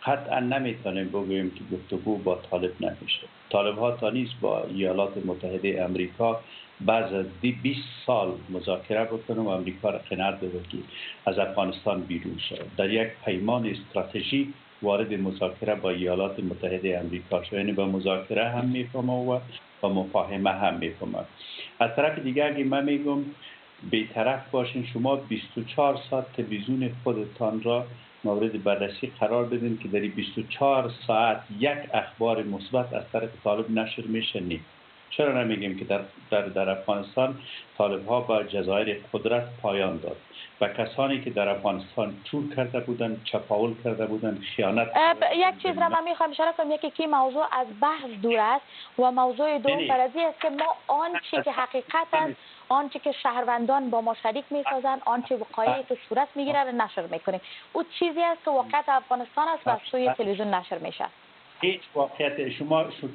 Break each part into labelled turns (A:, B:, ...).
A: قطعا نمیتونیم بگوییم که گفتگو با طالب نمیشه. طالب ها تا نیست با ایالات متحده امریکا بعد از 20 سال مذاکره بکنه و امریکا را قناعت بده که از افغانستان بیرون شود. در یک پیمان استراتژیک وارد مذاکره با ایالات متحده امریکا شد. یعنی به مذاکره هم میفهمه و با مفاهمه هم میفهمه. از طرف دیگه اگه من میگم بی‌طرف باشین، شما 24 ساعت تلویزیون خودتان را مورد بررسی قرار بدین که در 24 ساعت یک اخبار مثبت از طرف طالب نشر میشه نیست. چرا نمیگیم که در افغانستان طالب ها با جزایر قدرت پایان داد و کسانی که در افغانستان چور کرده بودند، چپاول کرده بودند، خیانت
B: یک چیز را من میخوام اشاره کنم، یکی که موضوع از بحث دور است و موضوع دوم برازی است که ما آنچه که حقیقت است، آنچه که شهروندان با ما شریک میسازند، آنچه وقایعی که صورت میگیره را نشر میکنیم. او چیزی است که واقعیت افغانستان است و از سوی تلویزیون نشر میشه.
A: هیچ واقعیت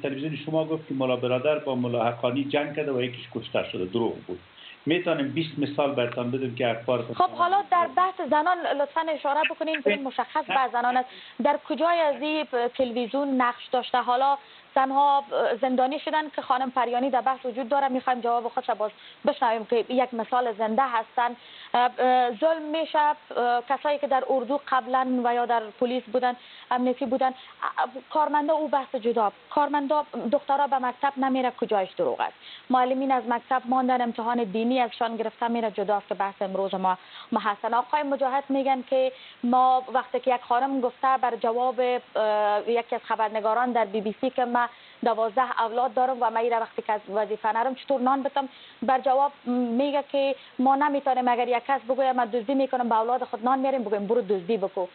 A: تلویزیون شما گفت که مولا برادر با مولا حقانی جنگ کرده و یکیش کشته شده، دروغ بود. میتونیم 20 مثال براتون بدم که اخبار.
B: خب حالا در بحث زنان لطفا اشاره بکنین که مشخص به زنان است. در کجای از این تلویزیون نقش داشته؟ حالا زنها زندانی شدن که خانم پریانی در بحث وجود داره، میخوایم جواب خودش باز بشنویم که یک مثال زنده هستن. ظلم میشه کسایی که در اردو قبلا و یا در پلیس بودن، امنیتی بودن، کارمندا او بحث جدا. کارمندا دخترها به مکتب نمیره، کجایش دروغ است. معلمین از مکتب ماندن، امتحان دینی ازشان گرفته میره، جداست که بحث امروز ما هستن. آقای مجاهد میگن که ما وقتی که یک خانم گفته بر جواب یکی از خبرنگاران در بی بی سی که من 12 اولاد دارم و من ایره وقتی که از وظیفه نرم چطور نان بتم، بر جواب میگه که ما نمیتونیم اگر یک کس بگویم من دزدی میکنم به اولاد خود نان میاریم، بگویم برو دزدی بکو.